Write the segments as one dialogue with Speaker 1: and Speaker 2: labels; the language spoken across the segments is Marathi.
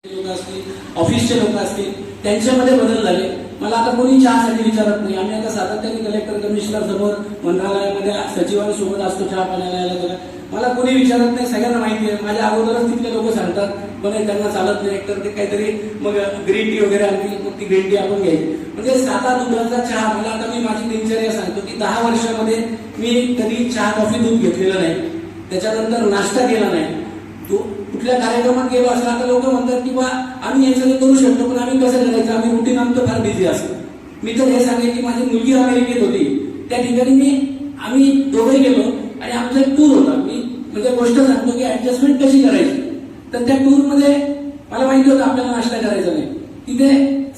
Speaker 1: लोक असतील, ऑफिसचे लोक असतील, त्यांच्यामध्ये बदल झाले. मला आता कोणी चहासाठी विचारत नाही. आम्ही आता सातत्याने कलेक्टर कमिशनर समोर मंत्रालयामध्ये सचिवांसोबत असतो चहा पाण्याला यायला त्याला. मला कोणी विचारत नाही, सगळ्यांना माहिती आहे. माझ्या अगोदरच तिथले लोक सांगतात पण त्यांना चालत नाही, एकतर ते काहीतरी मग ग्रीन टी वगैरे आणतील, मग ती ग्रीन टी आपण घ्यायची. म्हणजे 7 दुधाचा चहा. मला आता मी माझी दिनचर्या सांगतो की 10 वर्षामध्ये मी कधी चहा कॉफी दूध घेतलेलं नाही, त्याच्यानंतर नाश्ता केला नाही. तो कुठल्या कार्यक्रमात गेलो असला तर लोक म्हणतात की बा आम्ही हे सगळं करू शकतो, पण आम्ही कसं करायचं, आम्ही रुटीन आमचं फार बिझी असतो. मी तर हे सांगेन की माझी मुलगी अमेरिकेत होती, त्या ठिकाणी आम्ही दोघे गेलो आणि आमचा एक टूर होता. मी म्हणजे गोष्ट सांगतो की ऍडजस्टमेंट कशी करायची. तर त्या टूरमध्ये मला माहिती होतं आपल्याला नाश्ता करायचा नाही. तिथे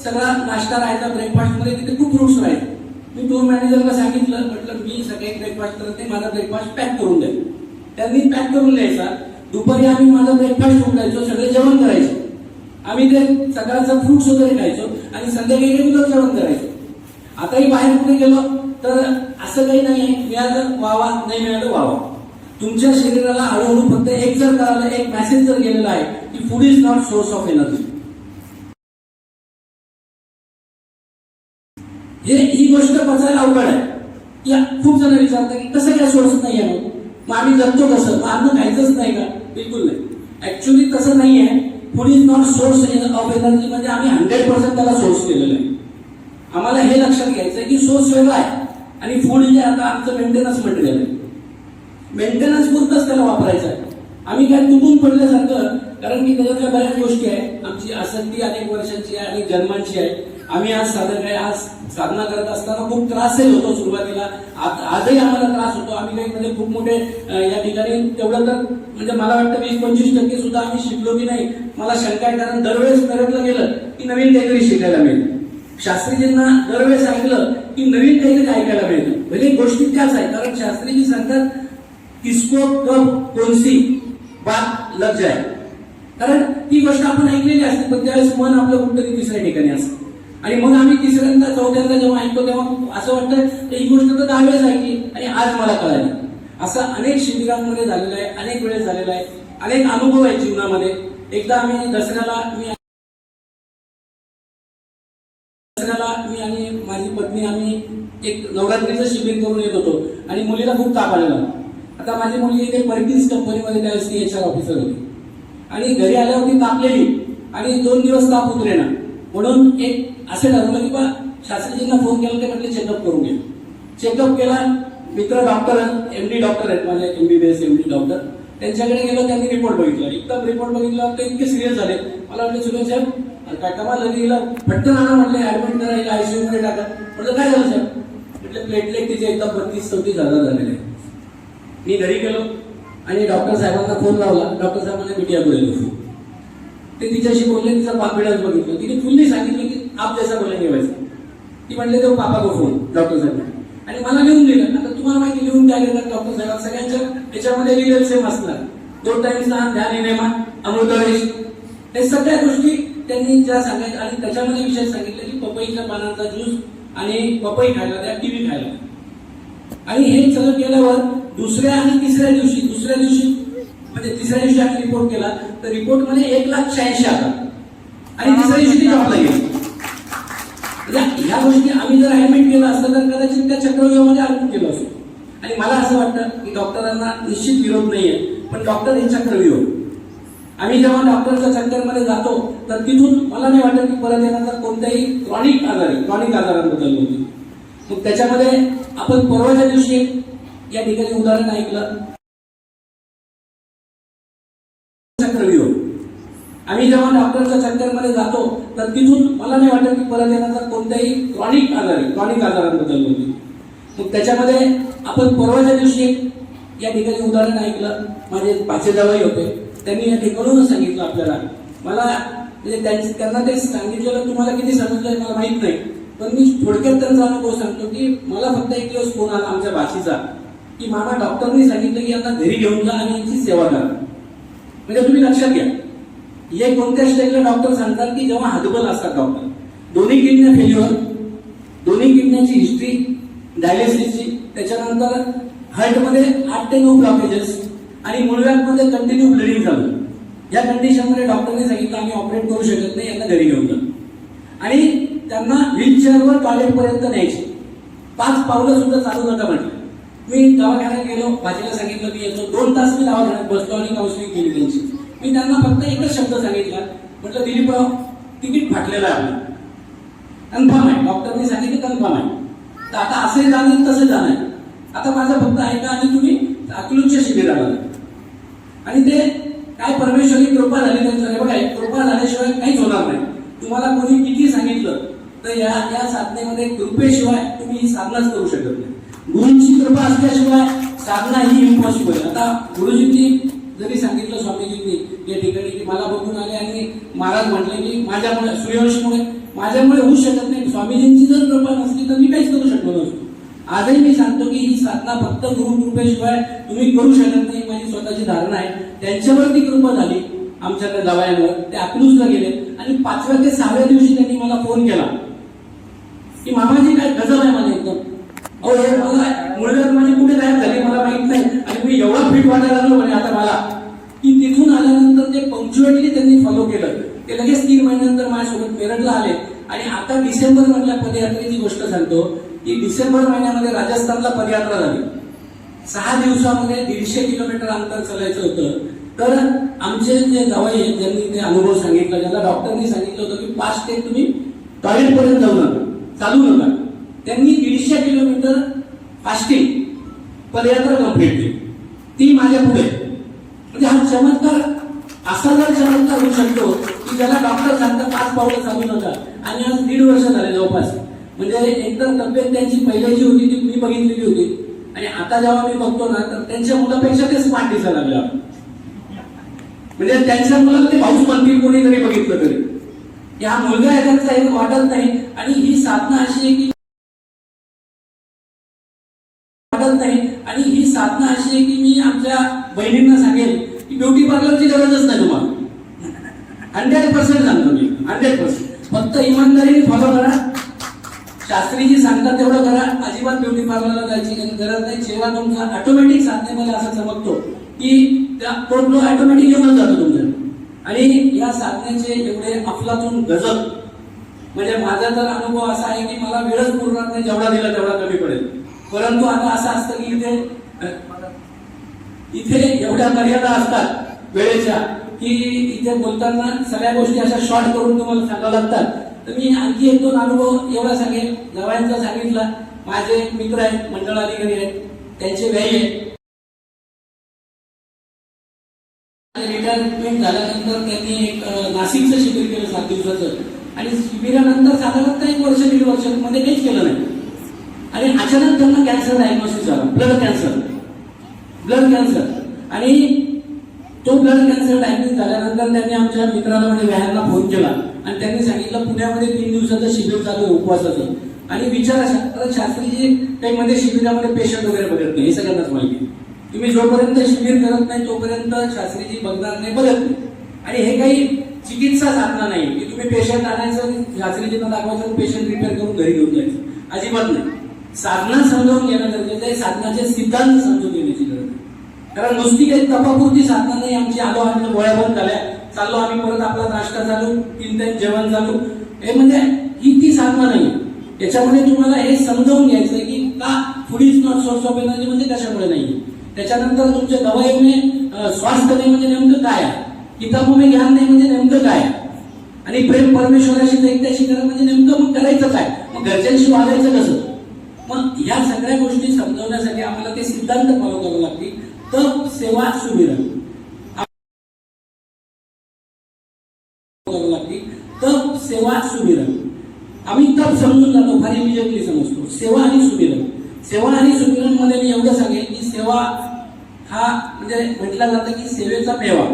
Speaker 1: सगळा नाश्ता राहायचा, ब्रेकफास्ट मध्ये तिथे खूप फ्रुट्स राहायचे. मी टूर मॅनेजरला सांगितलं, म्हटलं मी सगळे ब्रेकफास्ट करत नाही, माझा ब्रेकफास्ट पॅक करून द्या. त्यांनी पॅक करून द्यायचा. दुपारी आम्ही माझा ब्रेकफास्ट उठायचो, सगळे जेवण करायचो. आम्ही ते सकाळचं फ्रुट्स वगैरे खायचो आणि संध्याकाळी रेग्युलर जेवण करायचो. आताही बाहेर कुठे गेलो तर असं काही नाही आहे, मिळालं वावा, नाही मिळालं वावा. तुमच्या शरीराला हळूहळू फक्त एक जर करायला, एक मेसेज जर गेलेला आहे की food is not source of energy. ही गोष्ट पचायला अवघड आहे. या खूप जण विचारतात की कसं काय सोर्स नाही आहे, मग आम्ही जगतो कसं, मग अन्न खायचंच नाही का? बिलकुल नाही. ऍक्च्युली तसं नाही आहे. Food is not source of energy म्हणजे आम्ही 100% त्याला सोर्स केलेलं आहे. आम्हाला हे लक्षात घ्यायचं आहे की सोर्स वेगळा आहे आणि फूड जे आता आमचं मेंटेनन्स मटेरियल आहे, मेंटेनन्स पुरतच त्याला वापरायचं आहे. आम्ही काय तुटून पडल्यासारखं, कारण की त्याच्यातल्या बऱ्याच गोष्टी आहेत. आमची आसक्ती अनेक वर्षांची आहे आणि जन्मांची आहे. आम्ही आज साधना करत असताना खूप त्रासही होतो सुरुवातीला. आजही आम्हाला त्रास होतो. आम्ही काही म्हणजे खूप मोठे या ठिकाणी तेवढं तर म्हणजे मला वाटतं 20-25% सुद्धा आम्ही शिकलो की नाही मला शंका आहे. कारण दरवेळेस मेरठला गेलं की नवीन काहीतरी शिकायला मिळतं. शास्त्रीजींना दरवेळेस ऐकलं की नवीन काहीतरी ऐकायला मिळतं. म्हणजे गोष्टी त्याच आहे. कारण शास्त्रीजी सांगतात किसको कब कोणसी बात लग जाए. कारण ती गोष्ट आपण ऐकलेली असते, पण त्यावेळेस मन आपलं कुठतरी तिसऱ्या ठिकाणी असतं. आणि मग आम्ही तिसऱ्यांदा चौथ्यांदा जेव्हा ऐकतो तेव्हा असं वाटतं ही गोष्ट तर 10 वेळेस ऐकली आणि आज मला कळाली. असं अनेक शिबिरांमध्ये झालेलं आहे, अनेक वेळेस झालेलं आहे, अनेक अनुभव आहेत जीवनामध्ये. एकदा आम्ही दसऱ्याला मी आणि माझी पत्नी आम्ही एक नवरात्रीचं शिबिर करून येत होतो आणि मुलीला खूप ताप आलेला. आता माझी मुलगी इथे परकिन्स कंपनीमध्ये त्यावेळेस ती HR ऑफिसर होती आणि घरी आल्यावरती तापलेली आणि 2 दिवस ताप उतरेना. म्हणून एक असं ठरवलं की बा शास्त्रीजींना फोन केला, ते म्हटले चेकअप करून घ्या. चेकअप केला. मित्र डॉक्टर MD डॉक्टर आहेत माझे, MBBS MD डॉक्टर. त्यांच्याकडे गेलो, त्यांनी रिपोर्ट बघितला. एकदम रिपोर्ट बघितला ते इतके सिरियस झाले. मला वाटलं सुरेश साहेब काय कमाल झाली, गेला फटकन आणा म्हटले, ऍडमिट करायला ICU मध्ये टाका. म्हटलं काय झालं साहेब? म्हटलं प्लेटलेट तिचे एकदम 32-34 हजार झालेले. मी घरी गेलो आणि डॉक्टर साहेबांना फोन लावला. डॉक्टर साहेबांना मीडिया बोललो. ते तिच्याशी बोलले, तिचा कॉन्फिडन्स बघितलं. तिने फुल्ली सांगितलं की आप जैसा बोलेंगे वैसा. ती म्हणले तो पापा को फोन डॉक्टर साहेब आणि मला लिहून दिलं. आता तुम्हाला माहिती लिहून काय देतात डॉक्टर साहेब, सगळ्यांच्या त्याच्यामध्ये लिहिलेलं सेम असणार. 2 टाइम्स ध्यान इनेमा अमृतवेश, हे सगळ्या गोष्टी त्यांनी ज्या सांगायच्या. आणि त्याच्यामध्ये विशेष सांगितलं की पपईच्या पानांचा ज्यूस आणि पपई खायला द्या, किवी खायला. आणि हे सगळं केल्यावर दुसऱ्या आणि तिसऱ्या दिवशी म्हणजे तिसऱ्या दिवशी आम्ही रिपोर्ट केला तर रिपोर्ट मध्ये 1,86,000 आला आणि तिसऱ्या दिवशी ती जॉबला गेली. ह्या गोष्टी आम्ही जर ऍडमिट केलं असतं तर कदाचित त्या चक्रव्यूहामध्ये अडकून गेलो असतो. आणि मला असं वाटतं की डॉक्टरांना निश्चित विरोध नाहीये, पण डॉक्टर हे चक्रव्यूह. आम्ही जेव्हा डॉक्टरच्या चक्करमध्ये जातो तर तिथून मला नाही वाटत की परत येण्याचा कोणत्याही क्रॉनिक आजारांबद्दल होती. मग त्याच्यामध्ये आपण परवाच्या दिवशी या ठिकाणी उदाहरण ऐकलं, चक्रव्यूह. आम्ही जेव्हा डॉक्टरच्या चक्करमध्ये जातो तर तिथून मला नाही वाटत की परत येण्याचा कोणत्याही क्रॉनिक आजारांबद्दल होती. मग त्याच्यामध्ये आपण परवाच्या दिवशी या ठिकाणी उदाहरण ऐकलं. माझे पाचे जावई होते, त्यांनी या ठिकाणून सांगितलं आपल्याला. मला म्हणजे त्यांना ते सांगितलेलं तुम्हाला किती समजलंय मला माहित नाही, पण मी थोडक्यात त्यांचा अनुभव सांगतो की मला फक्त एक दिवस फोन आला आमच्या भाषेचा की मामा डॉक्टरनी सांगितलं की यांना घरी घेऊन जा आणि यांची सेवा करा. म्हणजे तुम्ही लक्षात घ्या, हे कोणत्या स्टेजला डॉक्टर सांगतात की जेव्हा हतबल असतात डॉक्टर. दोन्ही किडन्या फेल्युअर, दोन्ही किडन्याची हिस्ट्री डायलिसिसची, त्याच्यानंतर हार्टमध्ये 8 ते 9 ब्लॉकेजेस आणि मुळव्यामध्ये कंटिन्यू ब्लिडिंग झालं. या कंडिशनमध्ये डॉक्टरने सांगितलं आम्ही ऑपरेट करू शकत नाही, यांना घरी घेऊन जा. आणि त्यांना व्हीलचेअरवर टॉयलेट पर्यंत न्यायचे. 5 पावलं सुद्धा चालू नका म्हटलं. मी दवाखान्यात गेलो, भाजीला सांगितलं मी येतो. 2 तास मी दवाखान्यात बसलो आणि काउन्सिलिंग केली त्यांची. मी त्यांना फक्त एकच शब्द सांगितला, म्हटलं दिलीपराव तिकीट फाटलेलं आहे आपलं, कन्फर्म आहे. डॉक्टरने सांगितलं कन्फर्म आहे. तर आता असे जाणे तसे जाणार. आता माझं फक्त ऐका आणि तुम्ही अकलूजच्या शिबिराला. आणि ते काय परमेश्वरी कृपा झाली त्यांच्याकडे. बघा, कृपा झाल्याशिवाय काहीच होणार नाही. तुम्हाला कोणी किती सांगितलं तर या साधनेमध्ये कृपेशिवाय तुम्ही ही साधनाच करू शकत नाही. गुरुंची कृपा असल्याशिवाय साधना ही इम्पॉसिबल. आता गुरुजींनी जरी सांगितलं स्वामीजींनी या ठिकाणी की मला बघून आले आणि महाराज म्हटले की माझ्यामुळे सूर्यवंशीमुळे माझ्यामुळे होऊ शकत नाही. स्वामीजींची जर कृपा नसली तर मी काहीच करू शकलो नसतो. आजही मी सांगतो की ही साधना फक्त गुरुकृपेशिवाय तुम्ही करू शकत नाही. माझी स्वतःची धारणा आहे. त्यांच्यावरती कृपा झाली आमच्या त्या जावयांवर. ते अकलूजला गेले आणि 5व्या ते 6व्या दिवशी त्यांनी मला फोन केला की मामाजी काय गजब आहे मला एकदम. अहो हे मला मुळव्याध माझी कुठे तयार झाली मला माहित नाही आणि मी एवढा फिट वाटायला लागलो म्हणे आता मला. की तिथून आल्यानंतर ते पंक्च्युअली त्यांनी फॉलो केलं. ते लगेच 3 महिन्यानंतर माझ्यासोबत मेरठला आले. आणि आता डिसेंबर मधल्या पदयात्रेची गोष्ट सांगतो की डिसेंबर महिन्यामध्ये राजस्थानला पदयात्रा झाली. 6 दिवसामध्ये 150 किलोमीटर अंतर चालायचं होतं. तर आमचे जे जावई आहेत ज्यांनी ते अनुभव सांगितला, ज्याला डॉक्टरनी सांगितलं होतं की 5 स्टेप तुम्ही टॉयलेट पर्यंत जाऊ नका, चालू नका, त्यांनी 150 किलोमीटर फास्टिंग पदयात्रा कंप्लीट केली. ती माझ्या पुढे. म्हणजे हा चमत्कार असा जर चमत्कार होऊ शकतो की ज्याला डॉक्टर सांगतात 5 पावलं चालू नका आणि आज 1.5 वर्ष झाले जवळपास. म्हणजे एकदम तब्येत त्यांची पहिली जी होती ती मी बघितलेली होती आणि आता जेव्हा मी बघतो ना तर त्यांच्या मुलापेक्षा ते स्मार्ट दिसायला लागले. म्हणजे त्यांच्या मुलाला ते भाऊच म्हणतील कोणीतरी बघितलं तरी. या मुलगा आहे त्यांचा हे वाटत नाही. आणि ही साधना अशी आहे की मी आमच्या बहिणींना सांगेल की ब्युटी पार्लरची गरजच नाही तुम्हाला. 100% सांगतो मी, 100%. फक्त इमानदारीने फॉलो करा. शास्त्रीजी सांगतात तेवढं करा. अजिबात ब्युटी पार्लरला जायची गरज नाही. जेव्हा तुमचा ऑटोमॅटिक साधनेमध्ये असं चमकतो की तो ग्लो ऑटोमॅटिक येऊन जातो तुमच्या. आणि या साधनेचे एवढे अफलातून गजब. म्हणजे माझा तर अनुभव असा आहे की मला वेळच पुरणार नाही, जेवढा दिला तेवढा कमी पडेल. परंतु आता असं असतं की इथे एवढ्या मर्यादा असतात वेळेच्या की इथे बोलताना सगळ्या गोष्टी अशा शॉर्ट करून तुम्हाला सांगाव्या लागतात. तर मी आणखी 1-2 अनुभव एवढा सांगेल. जावयांचा सांगितला. माझे मित्र आहेत, मंडळ अधिकारी आहेत, त्यांचे व्याई आहेत. रिटायरमेंट झाल्यानंतर त्यांनी एक नाशिकचं शिबिर केलं 7 दिवसाचं. आणि शिबिरानंतर साधारणतः 1 वर्ष 1.5 वर्ष मध्ये काहीच केलं नाही. आणि अचानक त्यांना कॅन्सर डायग्नोसिस झाला. Blood cancer. आणि तो ब्लड कॅन्सर डायग्नोसिस झाल्यानंतर त्यांनी आमच्या मित्राला म्हणजे व्यायांना फोन केला आणि त्यांनी सांगितलं पुण्यामध्ये 3 दिवसाचं शिबिर चालू आहे उपवासाचं. आणि विचारा शास्त्रीजी काही मध्ये शिबिरामध्ये पेशंट वगैरे बघत नाही, हे सगळ्यांनाच माहिती. तुम्ही जोपर्यंत शिबिर करत नाही तोपर्यंत शास्त्रीजी बघणार नाही, बघत नाही. आणि हे काही चिकित्सा साधना नाही की तुम्ही पेशंट आणायचं, शास्त्रीजींना दाखवायचं, पेशंट रिपेअर करून घरी घेऊन जायचं. अजिबात नाही. साधना समजावून घेणं गरजेचं आहे. साधनाचे सिद्धांत समजून घेण्याची गरज आहे. कारण नुसती काही तपापुरती साधना नाही. आमची आलो आम्ही गोळ्या बंद झाल्या, चाललो आम्ही परत आपला नाश्ता चालू, 3 टाइम जेवण चालू. हे म्हणजे ही ती साधना नाही. याच्यामध्ये तुम्हाला हे समजावून घ्यायचं की का food is not source of energy म्हणजे कशामुळे नाही. त्याच्यानंतर तुमचे दवाई में स्वास्थ्य नाही म्हणजे नेमकं काय आहे, किताबों ज्ञान नाही म्हणजे नेमकं काय, आणि प्रेम परमेश्वराशी दैत्याशी करा म्हणजे नेमकं मग करायचं काय, मग घरच्यांशी वागायचं कसं. मग या सगळ्या गोष्टी समजवण्यासाठी आम्हाला ते सिद्धांत फॉलो करावे लागतील. तप सेवा सुविधा तप सेवा सुविधा. आम्ही तप समजून जातो, फार इमिजिएटली समजतो. सेवा आणि सुविधांमध्ये मी एवढं सांगेन की सेवा हा म्हणजे म्हटलं जातं की सेवेचा मेवा.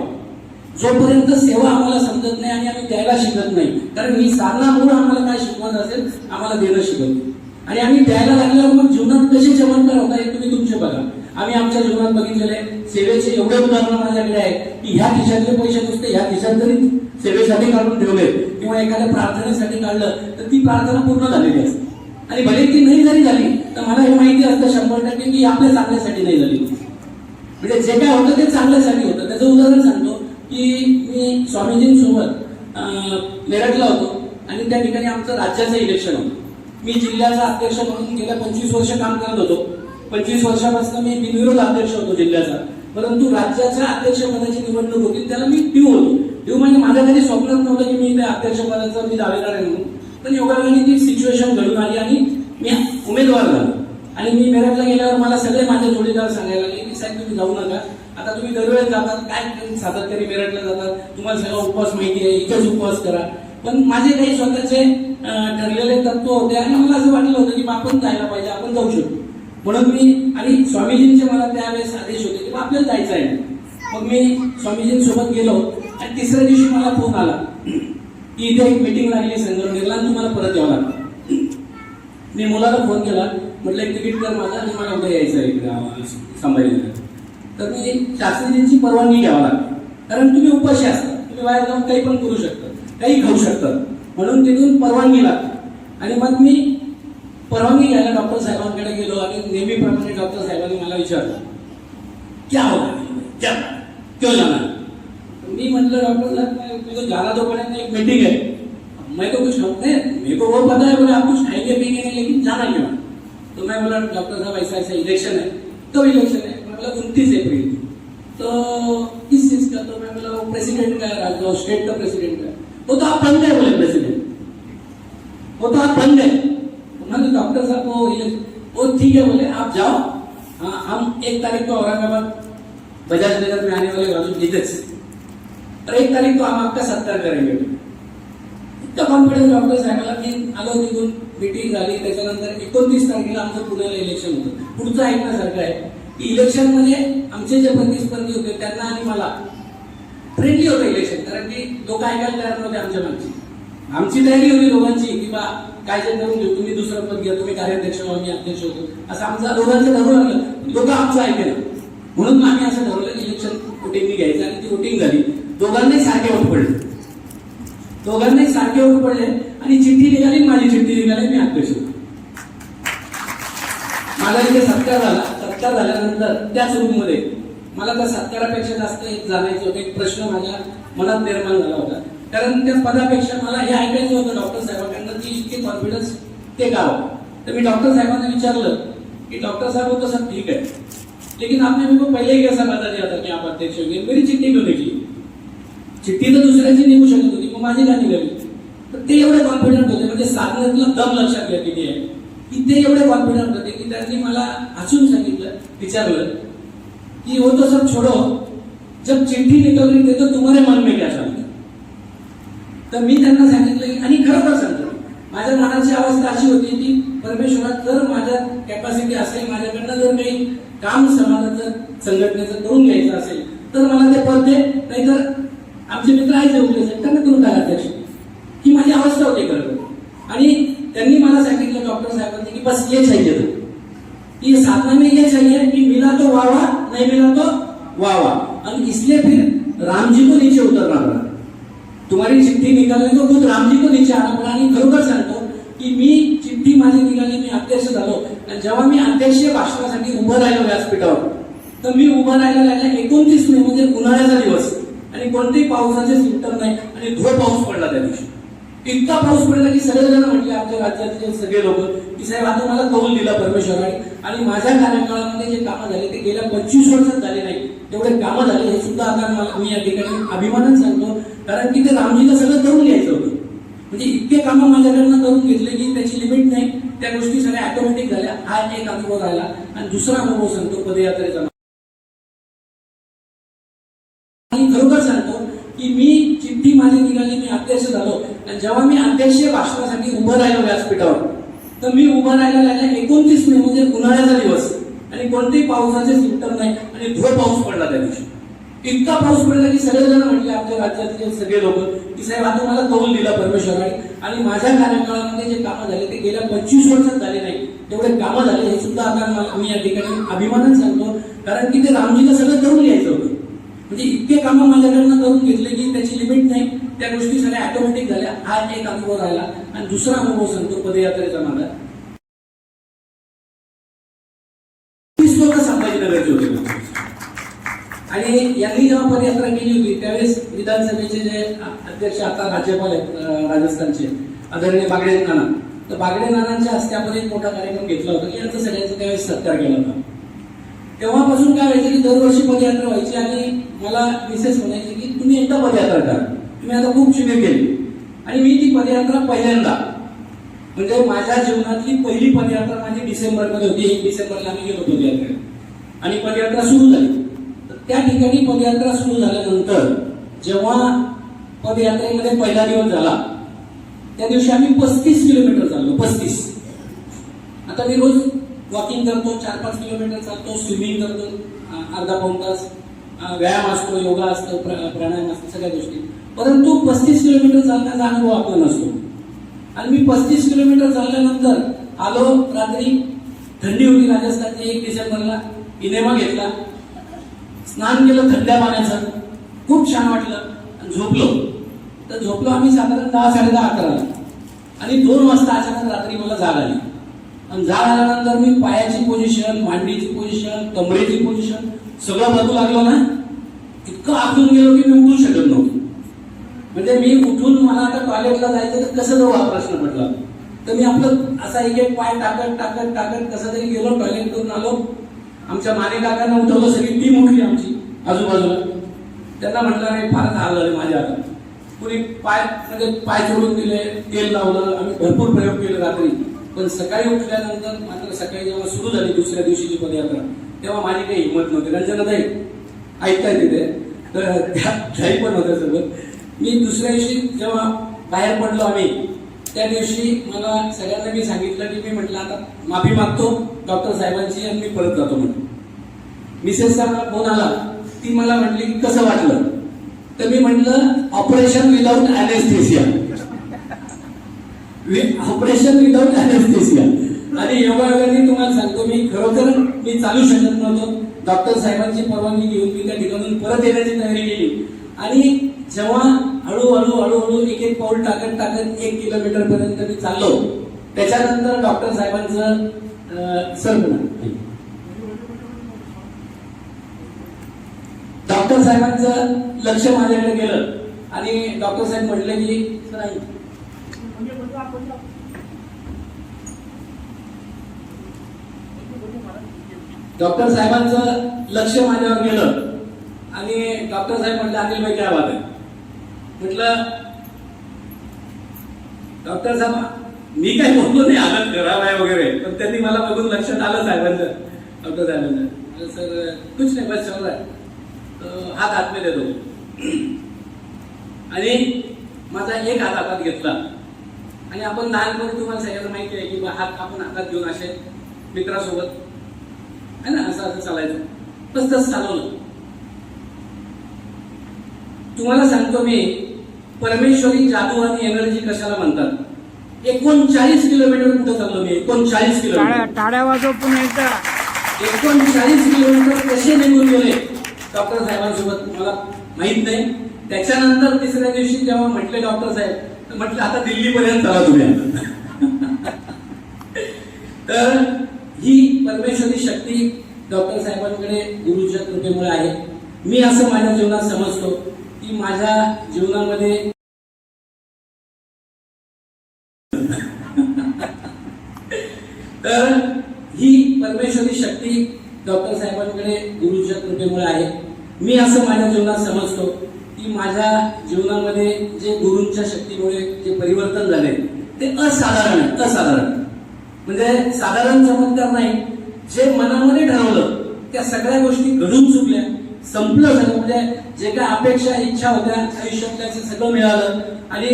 Speaker 1: जोपर्यंत सेवा आम्हाला समजत नाही आणि आम्ही द्यायला शिकत नाही, कारण ही साधनामुळे आम्हाला काय शिकवत असेल, आम्हाला देणं शिकवतो. आणि आम्ही द्यायला लागल्यावर मग जीवनात कसे चमत्कार होता हे तुम्ही तुमचे बघा. आम्ही आमच्या जीवनात बघितलेले सेवेचे एवढे उदाहरण माझ्याकडे आहे की ह्या खिशातले पैसे नुसते ह्या खिशात जरी सेवेसाठी काढून ठेवले किंवा एखाद्या प्रार्थनेसाठी काढलं तर ती प्रार्थना पूर्ण झालेली असते. आणि भले ती नाही जरी झाली तर मला हे माहिती असतं 100% की आपल्या चांगल्यासाठी नाही झाली. म्हणजे जे काय होतं ते चांगल्यासाठी होतं. त्याचं उदाहरण सांगतो. की मी स्वामीजींसोबत मेरठला होतो आणि त्या ठिकाणी आमचं राज्याचं इलेक्शन होतं. मी जिल्ह्याचा अध्यक्ष म्हणून गेल्या 25 वर्ष काम करत होतो. 25 वर्षापासून मी बिनविरोध अध्यक्ष होतो जिल्ह्याचा. परंतु राज्याच्या अध्यक्षपदाची निवडणूक होती त्याला मी ड्यू होतो. ड्यू म्हणजे माझ्या कधी स्वप्नात नव्हतं की मी त्या अध्यक्षपदाचा मी दावेदार आहे म्हणून. पण योगायोगाने ती सिच्युएशन घडून आली आणि मी उमेदवार झालो. आणि मी मेरठला गेल्यावर मला सगळे माझे जोडीदार सांगायला लागले की साहेब तुम्ही जाऊ नका, आता तुम्ही दरवेळेस जातात, काय सातत्याने मेरठला जातात, तुम्हाला सगळा उपवास माहिती आहे, इथेच उपवास करा. पण माझे काही स्वतःचे ठरलेले तत्व होते आणि मला असं वाटलं होतं की आपण जायला पाहिजे, आपण जाऊ शकतो. म्हणून मी आणि स्वामीजींचे मला त्यावेळेस आदेश होते की आपल्याला जायचं आहे. मग मी स्वामीजींसोबत गेलो आणि तिसऱ्या दिवशी मला फोन आला की इथे एक मीटिंग लागली संगमनेरला आणि तुम्हाला परत यावं लागतं. मी मुलाला फोन केला, म्हटलं एक तिकीट कर माझं आणि मला उद्या यायचं आहे इकडे संभाजीनगर. तर मी शास्त्रीजींची परवानगी घ्यावा लागते, कारण तुम्ही उपाशी असता, तुम्ही बाहेर जाऊन काही पण करू शकता, काही खाऊ शकता, म्हणून तिथून परवानगी लागते. आणि मग मी परवानगी घ्यायला डॉक्टर साहेबांकडे गेलो आणि नेहमीप्रमाणे डॉक्टर साहेबांनी मला विचारलं क्या होगा, क्या क्यों जाना. मी म्हटलं डॉक्टर साहब मुझे जाना तो पड़ेगा, एक मीटिंग है, मैं तो कुछ नहीं, मेरे को वो पता है, बोले आप कुछ खाएंगे पिएंगे नहीं, लेकिन जाना क्यों. तो मैं बोला डॉक्टर साहब ऐसा ऐसा इलेक्शन है. तो इलेक्शन है मतलब 29 अप्रैल, तो किस चीज का. तो मैं बोला प्रेसिडेंट का है, स्टेट का प्रेसिडेंट का. वो तो आप बन गए, बोले प्रेसिडेंट, वो तो आप बन गए. मैंने डॉक्टर साहब वो ठीक है, बोले आप जाओ, हाँ हम 1 तारीख को औरंगाबाद बजाज नगर में आने वाले राजू जीतेच, और 1 तारीख को हम आपका सत्कार करेंगे. इतका कॉन्फिडन्स डॉक्टर साहेबाला की आलो निघून, मीटिंग झाली. त्याच्यानंतर 29 तारखेला आमचं पुण्याला इलेक्शन होतं. पुढचं ऐकण्यासारखं आहे की इलेक्शन मध्ये आमचे जे प्रतिस्पर्धी होते त्यांना आणि मला फ्रेंडली होतं इलेक्शन, कारण की लोक ऐकायला तयार नव्हते आमच्या मागची. आमची तयारी होती दोघांची की बा काय जे करून घेऊ, तुम्ही दुसरं पद घ्या, तुम्ही कार्याध्यक्ष व्हा, मी अध्यक्ष होतो, असं आमचं दोघांचं ठरवून लागलं. लोक आमचं ऐकेल म्हणून आम्ही असं ठरवलं की इलेक्शन वोटिंग घ्यायचं. आणि ती वोटिंग झाली, दोघांनाही सारखे वोट पडले, दोघांनाही सारखे वोट पडले आणि चिठ्ठी निघाली, माझी चिठ्ठी निघाली, मी अध्यक्ष होतो. माझा इथे सत्कार झाला. सत्कार झाल्यानंतर त्याच रूम मध्ये मला त्या सत्कारापेक्षा जास्त एक जाणायचं होतं, एक प्रश्न माझ्या मनात निर्माण झाला होता. कारण त्या पदापेक्षा मला हे ऐकायचं होतं डॉक्टर साहेबांकडनं की इतके कॉन्फिडन्स ते गाव. तर मी डॉक्टर साहेबांना विचारलं की डॉक्टर साहब वो तो सब ठीक है, लेकिन आपने मेरे को पहले ही कैसा बता दिया था कि आप अध्यक्ष होंगे, मेरी चिठ्ठी क्यों निघली. चिठ्ठी तर दुसऱ्याची निघू शकत होती, मग माझी का निघाली. तर ते एवढे कॉन्फिडंट होते, म्हणजे साधण्यातला दम लक्षात घेतलेली आहे की ते एवढे कॉन्फिडंट होते की त्यांनी मला हसून सांगितलं, विचारलं की वो तो सब छोड़ो, जब चिठ्ठी निकल रही थी तो तुम्हारे मन में क्या चल. तर मी त्यांना सांगितलं की, आणि खरोखर सांगतो, माझ्या मनाची अवस्था अशी होती की परमेश्वरात जर माझ्यात कॅपॅसिटी असेल, माझ्याकडनं जर काही काम समाजाचं संघटनेचं करून घ्यायचं असेल तर मला ते पद दे, नाहीतर आमचे मित्र आहेत उरले साहेब त्यांना करून टाका अध्यक्ष. ही माझी अवस्था होती खरं. आणि त्यांनी मला सांगितलं डॉक्टर साहेबांनी की बस ये चाहिए, तो ये साधना में ये चाहिए कि मिला तो वाह वाह, नहीं मिला तो वाह वाह. और इसलिए फिर राम जी को नीचे उतरना पड़ा. तुम्हारी चिठ्ठी निकालने को खुद राम जी को नीचे आना पड़ा. आणि खरोखर सांगतो की मी चिठ्ठी माझी निघाली, मी अध्यक्ष झालो. आणि जेव्हा मी अध्यक्षीय भाषणासाठी उभं राहिलो व्यासपीठावर, तर मी उभं राहायला लागल्या 29 मे म्हणजे उन्हाळ्याचा दिवस, आणि कोणतेही पावसाचे सिम्पटम नाही, आणि धो पाऊस पडला त्या दिवशी. इतका पाऊस पडला की सगळेजण म्हटले आमच्या राज्यातले सगळे लोक की साहेब आता मला कौल दिला परमेश्वराने, आणि माझ्या कार्यकाळामध्ये जे कामं झाले ते गेल्या 25 वर्षात झाले नाही, तेवढे कामं झाले. हे सुद्धा आता मी या ठिकाणी अभिमानाने सांगतो, कारण की ते रामजीला सगळं करून घ्यायचं होतं. म्हणजे इतके कामं माझ्याकडनं करून घेतले की त्याची लिमिट नाही, त्या गोष्टी सगळ्या ऑटोमॅटिक झाल्या. हा एक अनुभव राहिला. आणि दुसरा अनुभव सांगतो पदयात्रेचा. आणि खरोखर सांगतो की मी चिठ्ठी माझी निघाली, मी अध्यक्ष झालो. आणि जेव्हा मी अध्यक्षीय भाषणासाठी उभं राहिलो व्यासपीठावर, तर मी उभं राहायला लागल्या 29 मे म्हणजे उन्हाळ्याचा दिवस, आणि कोणतेही पावसाचे सिम्पटम नाही, आणि धो पाऊस पडला त्या दिवशी. इतका पाऊस पडला की सगळेजण म्हटले आमच्या राज्यातले सगळे लोक की साहेब आता मला कौल दिला परमेश्वराने, आणि माझ्या कार्यकाळामध्ये जे कामं झाले ते गेल्या 25 वर्षात झाले नाही, तेवढे कामं झाले. हे सुद्धा आता मी या ठिकाणी अभिमानाने सांगतो, कारण की ते रामजीला सगळं करून घ्यायचं होतं. म्हणजे इतके कामं माझ्याकडनं करून घेतले की त्याची लिमिट नाही, त्या गोष्टी सगळ्या ऑटोमॅटिक झाल्या. हा एक अनुभव राहिला. आणि दुसरा अनुभव सांगतो पदयात्रेचा माझा. 30 लोक संभाजीनगरचे होते, आणि यांनी जेव्हा पदयात्रा केली होती त्यावेळेस विधानसभेचे जे अध्यक्ष आता राज्यपाल आहेत राजस्थानचे आदरणीय बागडे नाना, तर बागडे नानांच्या हस्ते आपण एक मोठा कार्यक्रम घेतला होता की यांचा सगळ्यांचा त्यावेळेस सत्कार केला होता. तेव्हापासून काय व्हायचं की दरवर्षी पदयात्रा व्हायची आणि मला मिसेस म्हणायची की तुम्ही एकदा पदयात्रा करा. तुम्ही आता खूप शिबिर केली आणि मी ती पदयात्रा पहिल्यांदा म्हणजे माझ्या जीवनातली पहिली पदयात्रा माझी डिसेंबरमध्ये होती. 1 डिसेंबरला आम्ही गेलो पदयात्रेत आणि पदयात्रा सुरू झाली. तर त्या ठिकाणी पदयात्रा सुरू झाल्यानंतर जेव्हा पदयात्रेमध्ये पहिला दिवस झाला त्या दिवशी आम्ही 35 किलोमीटर चाललो. 35. आता मी रोज वॉकिंग करतो, 4-5 किलोमीटर चालतो, स्विमिंग करतो, अर्धा पाऊण तास व्यायाम असतो, योगा असतो, प्राणायाम असतो, सगळ्या गोष्टी. परंतु 35 किलोमीटर चालण्याचा अनुभव आपला नसतो. आणि मी 35 किलोमीटर चालल्यानंतर आलो. रात्री थंडी होती राजस्थानची. 1 डिसेंबरला इनेमा घेतला, स्नान केलं थंड्या पाण्याचं, खूप छान वाटलं आणि झोपलो. तर झोपलो आम्ही साधारण 10-10:30-11 आणि 2 वाजता अचानक रात्री मला जाग आली. आणि जाग आल्यानंतर मी पायाची पोझिशन, मांडीची पोझिशन, कमरेची पोझिशन सगळं बदलू लागलो ना, इतकं आखून गेलो की मी उठू शकत नव्हतो. म्हणजे मी उठून मला आता टॉयलेटला जायचं तर कसं जाऊ हा प्रश्न पडला. तर मी आपलं असा एक पाय टाकत कसा तरी गेलो, टॉयलेट करून आलो. आमच्या माने काकांना उठवलं, सगळी टीम उठली आमची आजूबाजूला. त्यांना म्हटलं नाही फारच हाल झाले माझ्या आता. कुणी पाय जोडून दिले, तेल लावलं, आम्ही भरपूर प्रयोग केले रात्री. पण सकाळी उठल्यानंतर मात्र सकाळी जेव्हा सुरू झाली दुसऱ्या दिवशीची पदयात्रा तेव्हा माझी काही हिंमत नव्हती. रंजनाताई ऐकताय तिथे, तर त्याही पण होत्या सोबत. मी दुसऱ्या दिवशी जेव्हा बाहेर पडलो आम्ही त्या दिवशी मला सगळ्यांना मी सांगितलं की मी म्हटलं आता माफी मागतो डॉक्टर साहेबांची आणि मी परत जातो म्हणून. मिसेसचा मला फोन आला, ती मला म्हटली की कसं वाटलं. तर मी म्हटलं ऑपरेशन विदाऊट अॅनेस्थेसिया, ऑपरेशन विदाऊट अॅनेस्थेसिया. आणि योगायोगाने तुम्हाला सांगतो मी खरोखर मी चालू शकत नव्हतो. डॉक्टर साहेबांची परवानगी घेऊन मी त्या ठिकाणून परत येण्याची तयारी केली. आणि जेव्हा हळूहळू एक पाऊल टाकत 1 किलोमीटर पर्यंत मी चाललो, त्याच्यानंतर डॉक्टर साहेबांचं डॉक्टर साहेबांचं लक्ष माझ्याकडे गेलं आणि डॉक्टर साहेब म्हटले की डॉक्टर साहेबांचं लक्ष माझ्यावर गेलं आणि डॉक्टर साहेब म्हटलं अनिल भाई काय बात आहे. म्हटलं डॉक्टर साहेब मी काय बोललो नाही, हालत खराब आहे वगैरे, पण त्यांनी मला बघून लक्षात आलं साहेबांचं. डॉक्टर साहेबांचं सर कुछ नाही बस चल रहा है, हात में देतो. आणि माझा एक हात हातात घेतला आणि आपण लहानपणी तुम्हाला सगळ्यांना माहिती आहे की हात आपण हातात घेऊन असे मित्रासोबत आहे ना असं चालायचं. तसंच चालवलं. तुम्हाला सांगतो मी परमेश्वरी जादू आणि एनर्जी कशाला म्हणतात. 39 किलोमीटर कुठं चाललो मी. 39 किलोमीटर
Speaker 2: टाळ्या वाजव पुन्हा एकदा.
Speaker 1: 39 किलोमीटर कसे निघून गेले डॉक्टर साहेबांसोबत मला माहित नाही. त्याच्यानंतर तिसऱ्या दिवशी जेव्हा म्हटले डॉक्टर साहेब, तर म्हटलं आता दिल्लीपर्यंत चला तुम्ही. तर ही परमेश्वरी शक्ती डॉक्टर साहेबांकडे गुरुच्या कृपेमुळे आहे. मी असं माझ्या जीवनात समजतो की माझ्या जीवनामध्ये तर ही परमेश्वरी शक्ती डॉक्टर साहेबांकडे गुरुच्या कृपेमुळे आहे. मी असं माझ्या जीवनात समजतो की माझ्या जीवनामध्ये जे गुरूंच्या शक्तीमुळे जे परिवर्तन झाले ते असाधारण आहे. असाधारण म्हणजे साधारण चमत्कार नाही. जे मनामध्ये ठरवलं त्या सगळ्या गोष्टी घडून चुकल्या, संपलं झालं. म्हणजे जे काय अपेक्षा इच्छा होत्या आयुष्यातल्या सगळं मिळालं आणि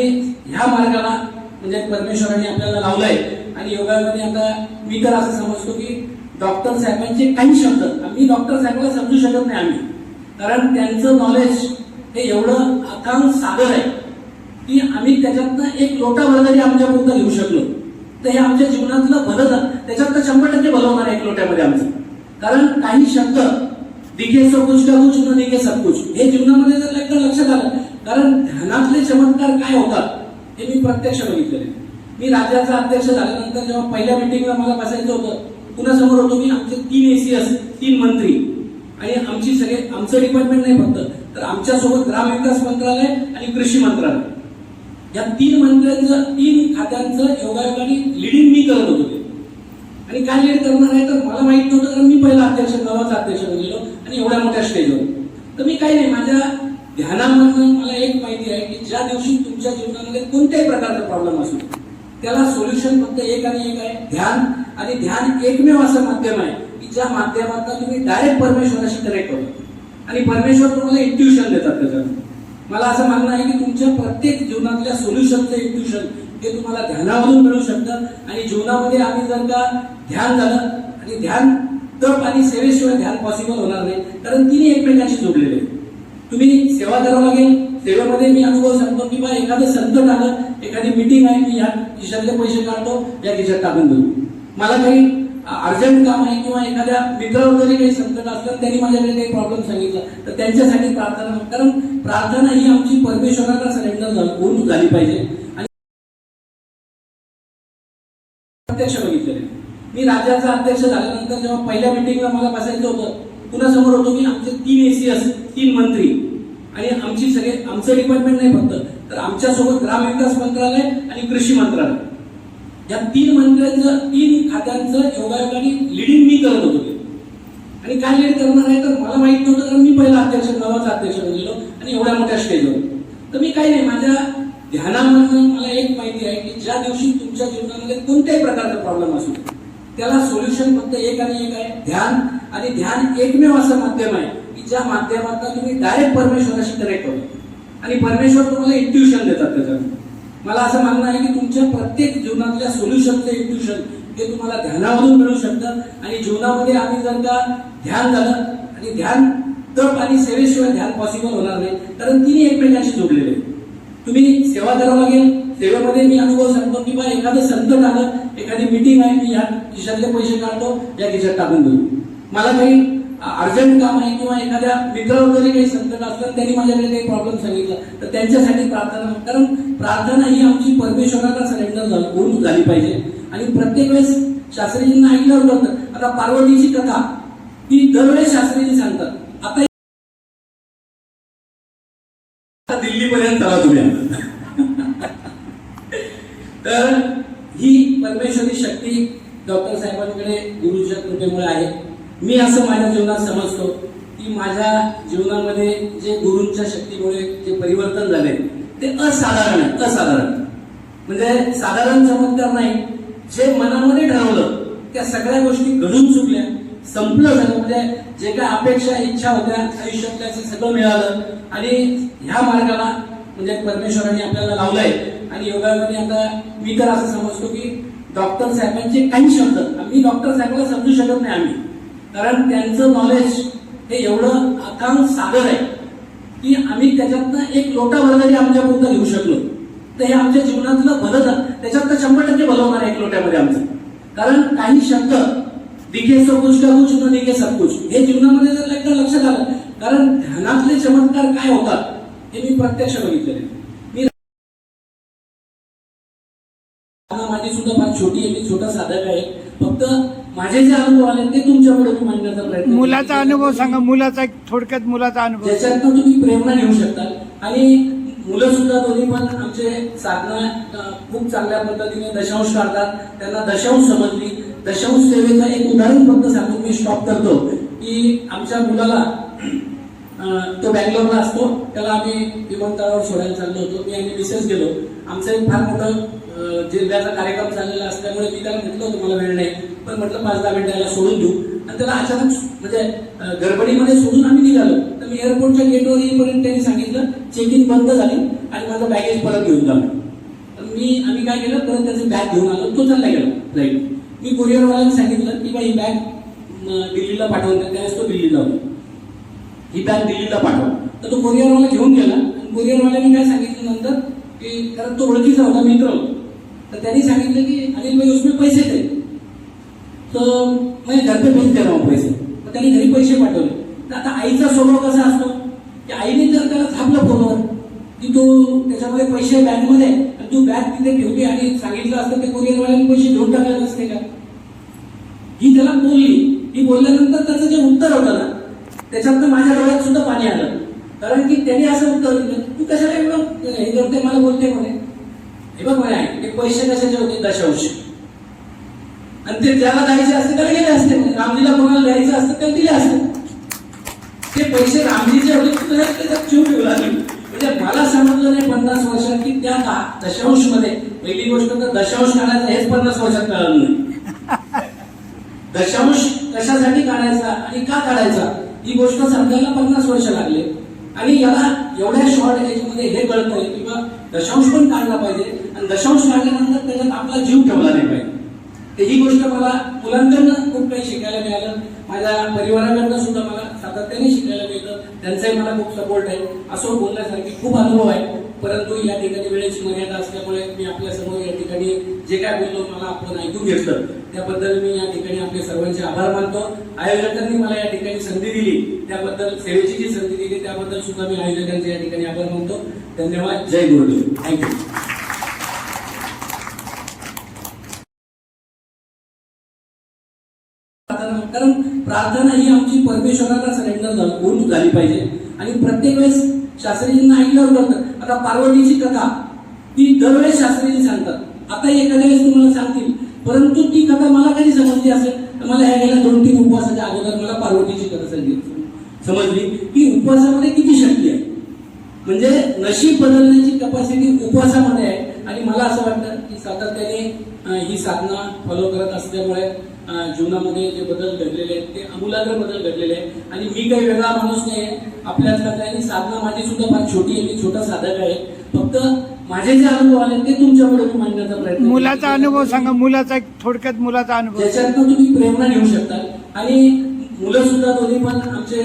Speaker 1: ह्या मार्गाला म्हणजे परमेश्वराने आपल्याला लावलाय. आणि योगायोगाने आता मी तर असं समजतो की डॉक्टर साहेबांचे काही शब्द आम्ही डॉक्टर साहेबांना समजू शकत नाही आम्ही, कारण त्यांचं नॉलेज हे एवढं अथांग सागर आहे की आम्ही त्याच्यातनं एक लोटाभर जरी आमच्यापुरतं लिहू शकलो तर हे आमच्या जीवनातलं भलं त्याच्यात 100% भलं होणार एक लोट्यामध्ये आमचं. कारण काही शब्द दिखे सो कुछ का कुछ न दिखे सब कुछ हे जीवनामध्ये जर एकदा लक्षात आलं. कारण ध्यानातले चमत्कार काय होतात हे मी प्रत्यक्ष बघितलेले. मी राज्याचा अध्यक्ष झाल्यानंतर जेव्हा पहिल्या मिटिंगला मला बसायचं होतं, कुणासमोर होतो मी, आमचे 3 ACS 3 मंत्री आणि आमचं डिपार्टमेंट नाही फक्त, तर आमच्यासोबत ग्रामविकास मंत्रालय आणि कृषी मंत्रालय या 3 खात्यांचं योगायोगाने लिडिंग मी करत होतो. आणि काय लीड करणार आहे तर मला माहित नव्हतं, कारण मी पहिला अध्यक्ष नवाचा अध्यक्ष बनलेलो आणि एवढ्या मोठ्या स्टेजवर. तर मी काही नाही, माझ्या ध्यानामधून मला एक माहिती आहे की ज्या दिवशी तुमच्या जीवनामध्ये कोणत्याही प्रकारचा प्रॉब्लेम असू त्याला सोल्युशन फक्त एक आणि एक आहे, ध्यान. आणि ध्यान एकमेव असं माध्यम आहे की ज्या माध्यमातून तुम्ही डायरेक्ट परमेश्वराशी कनेक्ट होता आणि परमेश्वर तुम्हाला इंट्युशन देतात. त्याच्यात मला असं मानणं आहे की तुमच्या प्रत्येक जीवनातल्या सोल्युशनचं इंट्युशन हे तुम्हाला ध्यानामधून मिळू शकतं. आणि जीवनामध्ये आम्ही जर का ध्यान झालं, आणि ध्यान तप आणि सेवेशिवाय ध्यान पॉसिबल होणार नाही, कारण तिन्ही एकमेकांशी जोडलेले आहेत. तुम्ही सेवा करावं लागेल. सेवेमध्ये मी अनुभव सांगतो की बा एखादं संकट आलं, एखादी मीटिंग आहे, मी या खिशातले पैसे काढतो, या खिशात टाकून देतो. मला काही अर्जंट काम आहे किंवा एखाद्या मित्रावर जरी काही संकट असलं, त्यांनी माझ्याकडे काही प्रॉब्लेम सांगितला तर त्यांच्यासाठी प्रार्थना, कारण प्रार्थना ही आमची परमेश्वराला सरेंडर होऊन झाली पाहिजे. आणि प्रत्यक्ष बघितलेले मी राज्याचा अध्यक्ष झाल्यानंतर जेव्हा पहिल्या मिटिंगला मला बसायचं होतं, पुन्हा समोर होतो की आमचे 3 ACS 3 मंत्री आणि आमचं डिपार्टमेंट नाही फक्त, तर आमच्यासोबत ग्रामविकास मंत्रालय आणि कृषी मंत्रालय या 3 खात्यांचं योगायोगाने लिडिंग मी करत होतो. आणि काय लीड करणार आहे तर मला माहित नव्हतं, कारण मी पहिला अध्यक्ष नवाचा अध्यक्ष बनलेलो आणि एवढ्या मोठ्या स्टेजवर. तर मी काही नाही, माझ्या ध्यानामधून मला एक माहिती आहे की ज्या दिवशी तुमच्या जीवनामध्ये कोणत्याही प्रकारचा प्रॉब्लेम असू त्याला सोल्युशन फक्त एक आणि एक आहे, ध्यान. आणि ध्यान एकमेव असं माध्यम आहे की ज्या माध्यमातून तुम्ही डायरेक्ट परमेश्वराशी कनेक्ट होता आणि परमेश्वर तुम्हाला इंट्युशन देतात. त्याच्यात मला असं मानणं आहे की तुमच्या प्रत्येक जीवनातल्या सोल्युशनचं इंट्युशन हे तुम्हाला ध्यानामधून मिळू शकतं. आणि जीवनामध्ये आम्ही जर का ध्यान झालं, आणि ध्यान तप आणि सेवेशिवाय ध्यान पॉसिबल होणार नाही, कारण तिन्ही एकमेकांशी जोडलेले आहेत. तुम्ही सेवा करावं लागेल. सेवेमध्ये मी अनुभव सांगतो की बा एखादं संकट आलं, एखादी मीटिंग आहे, मी या खिशातले पैसे काढतो, या खिशात टाकून देतो. मला काही अर्जंट काम आहे किंवा एखाद्या मित्रावर जरी काही संकट असलं, त्यांनी माझ्याकडे काही प्रॉब्लेम सांगितला तर त्यांच्यासाठी प्रार्थना, कारण प्रार्थना ही आमची परमेश्वराला सरेंडर होऊन झाली पाहिजे. आणि प्रत्येक वेळेस शास्त्रीजींना ऐकलं होतं. आता पार्वतीची कथा ती दरवेळेस शास्त्रीजी सांगतात. आता दिल्लीपर्यंत चला तुम्ही. तर ही परमेश्वरी शक्ती डॉक्टर साहेबांकडे गुरुच्या कृपेमुळे आहे. मी असं माझ्या जीवनात समजतो की माझ्या जीवनामध्ये जे गुरूंच्या शक्तीमुळे जे परिवर्तन झाले ते असाधारण आहे. असाधारण म्हणजे साधारण चमत्कार नाही. जे मनामध्ये ठरवलं त्या सगळ्या गोष्टी घडून चुकल्या, संपलं झालं. म्हणजे जे काय अपेक्षा इच्छा होत्या आयुष्यातल्या ते सगळं मिळालं. आणि ह्या मार्गाला म्हणजे परमेश्वराने आपल्याला लावलंय. आणि योगायोगाने आता मी तर असं समजतो की डॉक्टर साहेबांचे काही शब्द आम्ही डॉक्टर साहेबांना समजू शकत नाही आम्ही, कारण त्यांचं नॉलेज हे एवढं अथांग सागर आहे की आम्ही त्याच्यातनं एक लोटाभर जरी आमच्या पुरतं घेऊ शकलो तर हे आमच्या जीवनातलं भलं, त्याच्यात तर 100% भलं होणार आहे एक लोट्यामध्ये आमचं. कारण काही शब्द दिखे सो कुछ का कुछ न दिखे सब कुछ हे जीवनामध्ये जर एकदा लक्षात आलं, कारण ध्यानातले चमत्कार काय होतात हे मी प्रत्यक्ष बघितलेले. माझी सुद्धा फार छोटी आहे, मी छोटा साधक आहे. फक्त माझे जे अनुभव आले ते तुमच्याकडे मी मांडण्याचा प्रयत्न.
Speaker 2: मुलाचा अनुभव सांगा, मुलाचा थोडक्यात मुलाचा अनुभव
Speaker 1: ज्याच्यातून तुम्ही प्रेरणा घेऊ शकता. आणि मुलं सुद्धा दोन्ही पण आमचे साधना खूप चांगल्या पद्धतीने दशांश काढतात. त्यांना दशांश समजली. दशांश सेवेचं एक उदाहरण फक्त सांगून मी स्टॉप करतो की आमच्या मुलाला तो बँगलोरला असतो, त्याला आम्ही विमानतळावर सोडायला चाललो होतो. मी आणि मिसेस गेलो. आमचं एक फार मोठं जिल्ह्याचा कार्यक्रम चाललेला असल्यामुळे मी त्याला म्हटलं होतं मला वेळ नाही, पण म्हटलं 5-10 मिनिटं याला सोडून देऊ. आणि त्याला अचानक म्हणजे गडबडीमध्ये सोडून आम्ही निघालो. तर मी एअरपोर्टच्या गेटवर येईपर्यंत त्यांनी सांगितलं चेक इन बंद झाली आणि माझं बॅगेज परत घेऊन जाऊ. आम्ही काय केलं, परत त्याची बॅग घेऊन आलो. तो चालला गेला फ्लाईट. मी कुरिअरवाल्याने सांगितलं की बा ही बॅग दिल्लीला पाठवून द्या. त्यावेळेस तो दिल्लीला होता. ही बॅग दिल्लीला पाठव. तर तो कुरिअरवाला घेऊन गेला. कुरिअरवाल्याने काय सांगितलं नंतर की कारण तो ओळखीचा होता, मित्र होता. तर त्यांनी सांगितलं की अनिल भाई उसमें पैसे थे तो मैं घर पे भेज दे रहा हूँ पैसे. तर त्यांनी घरी पैसे पाठवले. तर आता आईचा स्वभाव कसा असतो की आईने जर त्याला थांबलं फोनवर की तू त्याच्यामध्ये पैसे बॅगमध्ये आणि तू बॅग तिथे ठेवली आणि सांगितलं असतं ते कुरिअरवाल्याने पैसे घेऊन टाकले नसते का. ही त्याला बोलली. ही बोलल्यानंतर त्याचं जे उत्तर होतं ना त्याच्यानंतर माझ्या डोळ्यात सुद्धा पाणी आलं. कारण की त्यांनी असं उत्तर दिलं, तू कशाला एवढं हे करते मला बोलते म्हणे. हे बघ म्हणे ते पैसे कशाचे होते, दशांश, आणि ते ज्याला द्यायचे असते त्याला गेले असते. रामजीला कोणाला द्यायचं असतं त्याला दिले असते. ते पैसे रामजीचे होते त्याच्यात जीव ठेवला नाही. म्हणजे मला समजलं नाही 50 वर्षात की त्या दशांश मध्ये पहिली गोष्ट तर दशांश काढायचं हेच 50 वर्षात कळलं नाही. दशांश कशासाठी काढायचा आणि का काढायचा ही गोष्ट समजायला 50 वर्ष लागले. आणि याला एवढ्या शॉर्ट एजमध्ये हे कळतंय की बा दशांश पण काढला पाहिजे आणि दशांश काढल्यानंतर त्याच्यात आपला जीव ठेवला नाही पाहिजे. तर ही गोष्ट मला मुलांकडनं खूप काही शिकायला मिळालं. माझ्या परिवाराकडनं सुद्धा मला सातत्याने शिकायला मिळतं. त्यांचाही मला खूप सपोर्ट आहे. असं बोलण्यासारखी खूप अनुभव आहे. परंतु या ठिकाणी वेळेची मर्यादा असल्यामुळे मी आपल्या समोर या ठिकाणी जे काय बोललो मला आपण ऐकून घेतलं त्याबद्दल मी या ठिकाणी आपले सर्वांचे आभार मानतो. आयोजकांनी मला या ठिकाणी संधी दिली त्याबद्दल, सेवेची जी संधी दिली त्याबद्दल सुद्धा मी आयोजकांचे या ठिकाणी आभार मानतो. धन्यवाद. जय गुरुदेव. थँक्यू. कारण प्रार्थना ही आमची परमेश्वराला सरेंडर होऊन झाली पाहिजे. आणि प्रत्येक वेळेस शास्त्रीजींना ऐकल्यावर करतात. आता पार्वतीची कथा ती दरवेळेस शास्त्रीजी सांगतात. आता एखाद्या वेळेस तुम्हाला सांगतील, परंतु ती कथा मला कधी समजली असेल तर मला ह्या गेल्या 2-3 उपवासाच्या अगोदर मला पार्वतीची कथा समजली की उपवासामध्ये किती शक्ती आहे. म्हणजे नशीब बदलण्याची कॅपॅसिटी उपवासामध्ये आहे. आणि मला असं वाटतं की सातत्याने ही साधना फॉलो करत असल्यामुळे जीवनामध्ये जे बदल घडलेले आहेत ते आमूलाग्र बदल घडलेले आहेत. आणि मी काही वेगळा माणूस नाही आहे आपल्यातला काय. आणि साधना माझी सुद्धा फार छोटी आहे. मी छोटा साधक आहे. फक्त माझे जे अनुभव आले ते तुमच्याकडे मी मांडण्याचा प्रयत्न.
Speaker 2: मुलाचा अनुभव सांगा, मुलाचा एक थोडक्यात मुलाचा अनुभव
Speaker 1: ज्याच्यातनं तुम्ही प्रेरणा घेऊ शकता. आणि मुलं सुद्धा दोन्ही पण आमचे